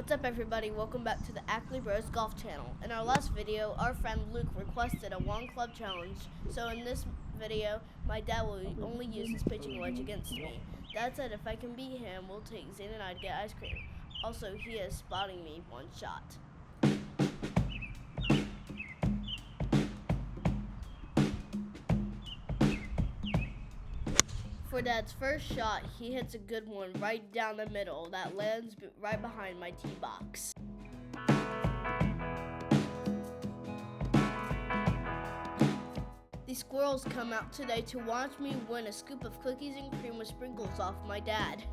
What's up everybody, welcome back to the Ackley Bros Golf channel. In our last video, our friend Luke requested a one club challenge. So in this video, my dad will only use his pitching wedge against me. Dad said if I can beat him, we'll take Zane and I to get ice cream. Also, he is spotting me one shot. For Dad's first shot, he hits a good one right down the middle that lands right behind my tee box. These squirrels come out today to watch me win a scoop of cookies and cream with sprinkles off my dad.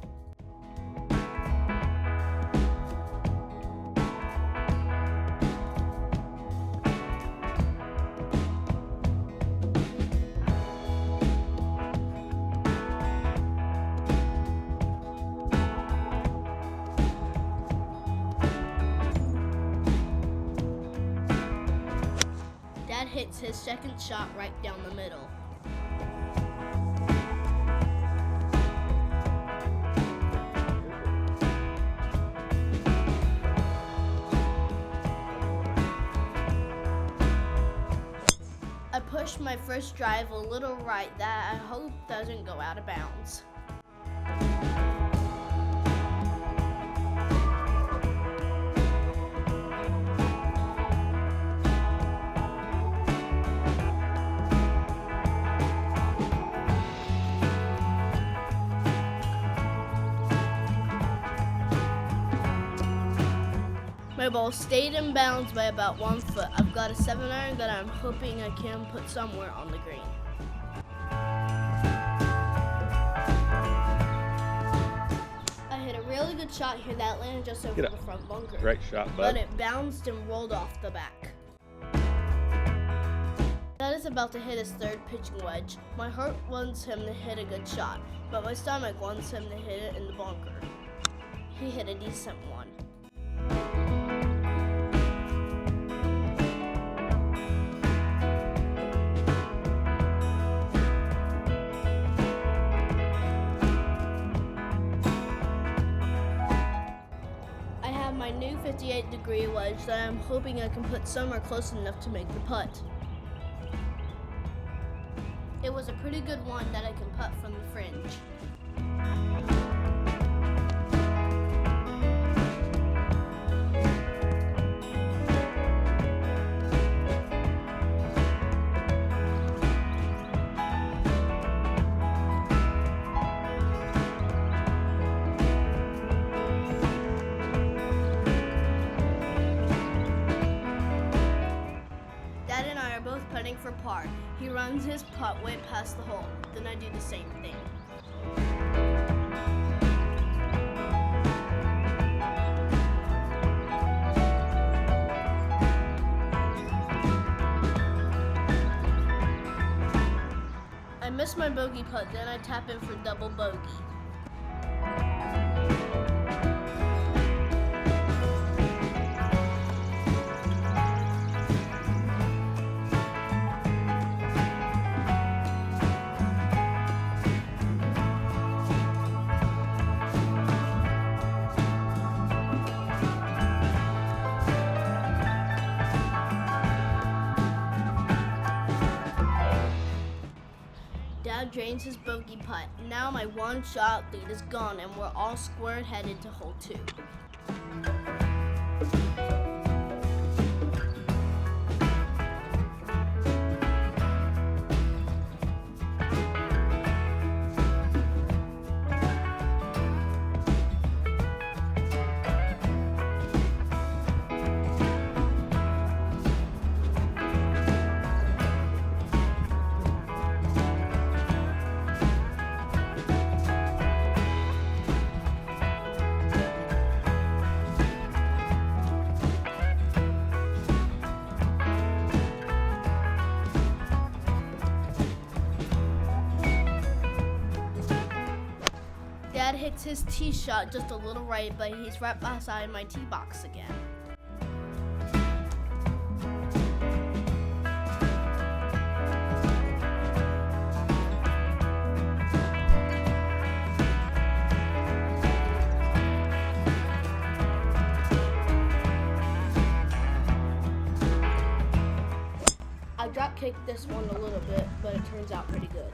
Dad hits his second shot right down the middle. I pushed my first drive a little right that I hope doesn't go out of bounds. My ball stayed in bounds by about 1 foot. I've got a 7-iron that I'm hoping I can put somewhere on the green. I hit a really good shot here that landed just over the front bunker. Great shot, bud. But it bounced and rolled off the back. Dad is about to hit his third pitching wedge. My heart wants him to hit a good shot, but my stomach wants him to hit it in the bunker. He hit a decent one. My new 58-degree wedge that I'm hoping I can put somewhere close enough to make the putt. It was a pretty good one that I can putt from the fringe. Dad and I are both putting for par. He runs his putt way past the hole. Then I do the same thing. I miss my bogey putt, then I tap in for double bogey. Dad drains his bogey putt. Now my one-shot lead is gone and we're all square headed to hole 2. Dad hits his tee shot just a little right, but he's right beside my tee box again. kick this one a little bit, but it turns out pretty good.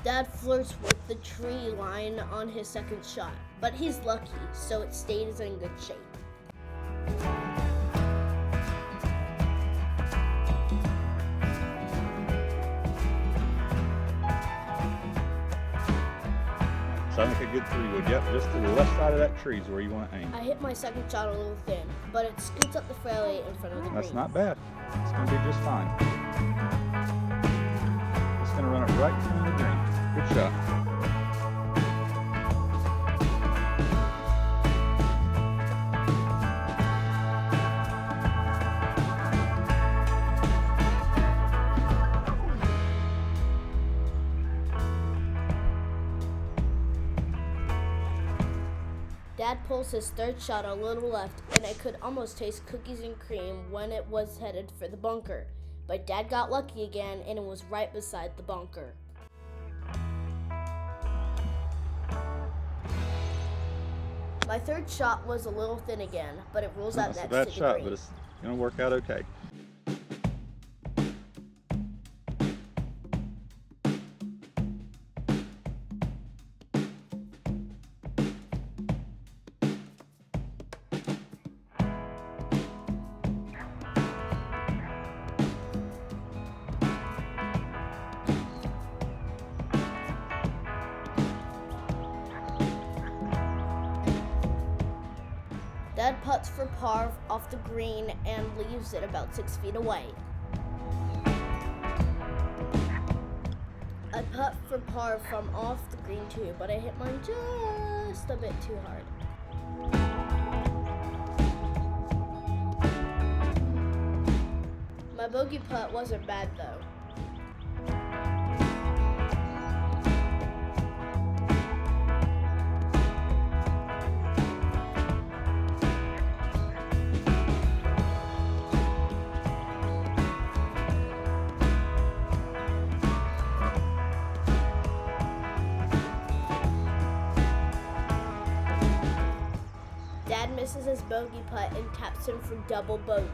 Dad flirts with the tree line on his second shot, but he's lucky, so it stays in good shape. Sounds like a good 3-wood. Yep, just to the left side of that tree is where you want to aim. I hit my second shot a little thin, but it scoots up the fairway in front of the green. That's not bad. It's going to be just fine. It's going to run it right in the green. Good shot. Dad pulls his third shot a little left, and I could almost taste cookies and cream when it was headed for the bunker. But Dad got lucky again, and it was right beside the bunker. My third shot was a little thin again, but it rolls out next to the green. That's a bad shot, but it's going to work out okay. Dad putts for par off the green and leaves it about 6 feet away. I putt for par from off the green too, but I hit mine just a bit too hard. My bogey putt wasn't bad though. Dad misses his bogey putt and taps him for double bogey.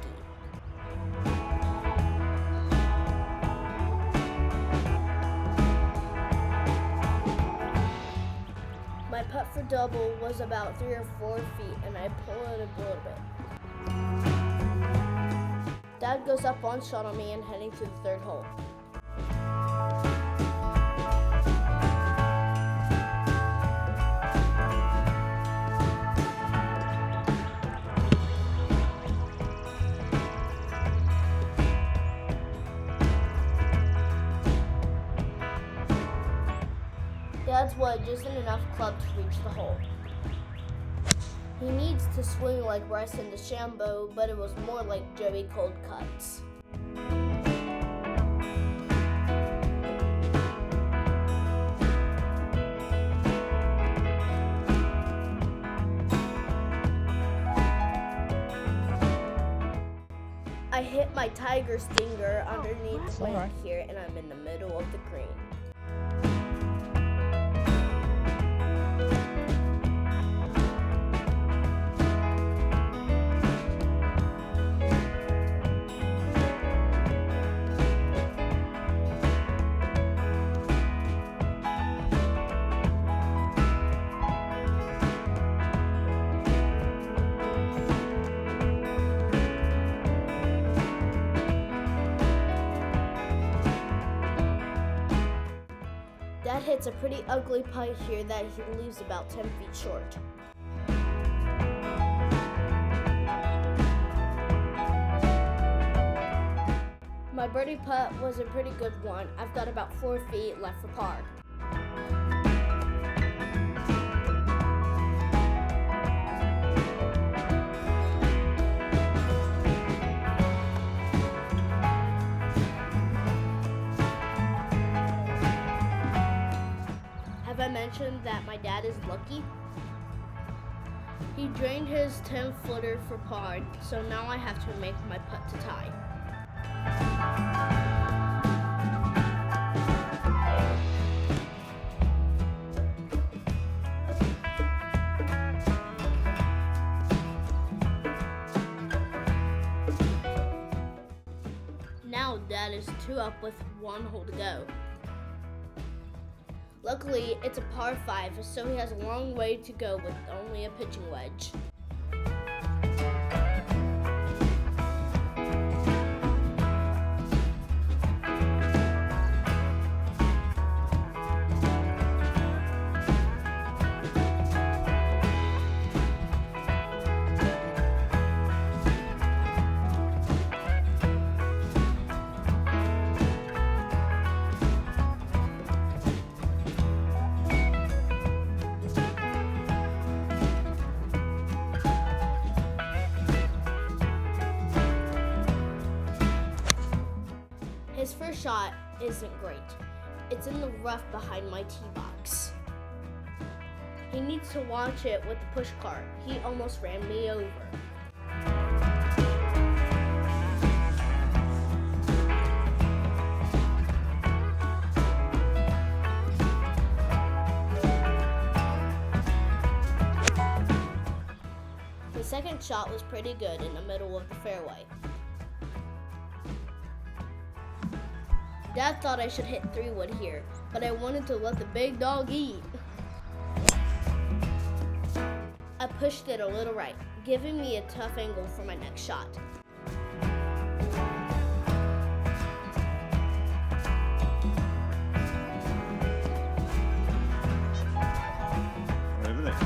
My putt for double was about 3 or 4 feet, and I pull it a little bit. Dad goes up one shot on me and heading to the third hole. Dad's wedge isn't enough club to reach the hole. He needs to swing like Bryson DeChambeau, but it was more like Joey Cold Cuts. I hit my tiger stinger underneath my right here, and I'm in the middle of the green. Dad hits a pretty ugly putt here that he leaves about 10 feet short. My birdie putt was a pretty good one. I've got about 4 feet left for par. Have I mentioned that my dad is lucky? He drained his 10-footer for par, so now I have to make my putt to tie. Now Dad is 2 up with 1 hole to go. Luckily, it's a par 5, so he has a long way to go with only a pitching wedge. His first shot isn't great. It's in the rough behind my tee box. He needs to watch it with the push cart. He almost ran me over. The second shot was pretty good in the middle of the fairway. Dad thought I should hit 3-wood here, but I wanted to let the big dog eat. I pushed it a little right, giving me a tough angle for my next shot. Over there.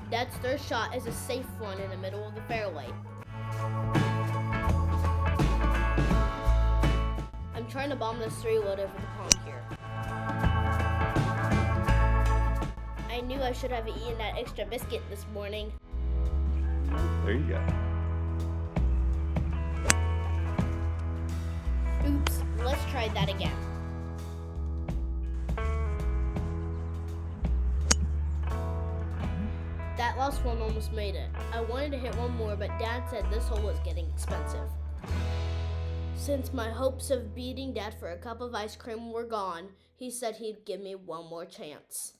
Dad's third shot is a safe one in the middle of the fairway. I'm trying to bomb this 3-wood over the pond here. I knew I should have eaten that extra biscuit this morning. There you go. Oops, let's try that again. That last one almost made it. I wanted to hit one more, but Dad said this hole was getting expensive. Since my hopes of beating Dad for a cup of ice cream were gone, he said he'd give me one more chance.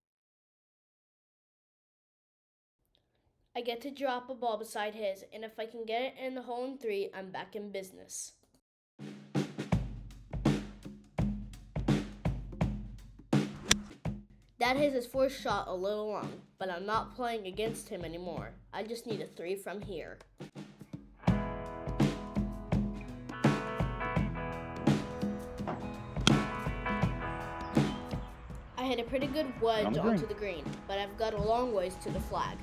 I get to drop a ball beside his, and if I can get it in the hole in 3, I'm back in business. Dad hits his fourth shot a little long, but I'm not playing against him anymore. I just need a 3 from here. I hit a pretty good wedge onto the green, but I've got a long ways to the flag.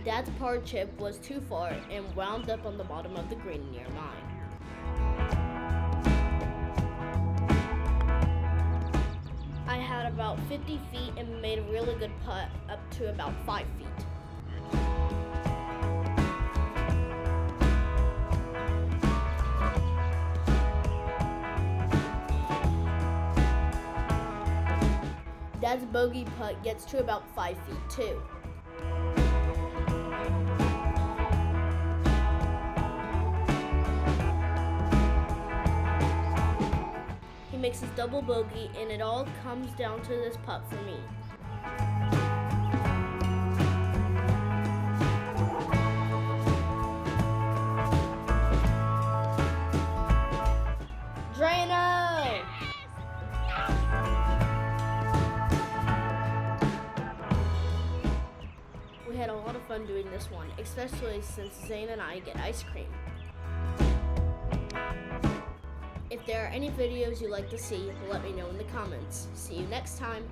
Dad's par chip was too far and wound up on the bottom of the green near mine. I had about 50 feet and made a really good putt up to about 5 feet. Dad's bogey putt gets to about 5 feet too. He makes his double bogey, and it all comes down to this putt for me. Drano! We had a lot of fun doing this one, especially since Zane and I get ice cream. If there are any videos you'd like to see, let me know in the comments. See you next time.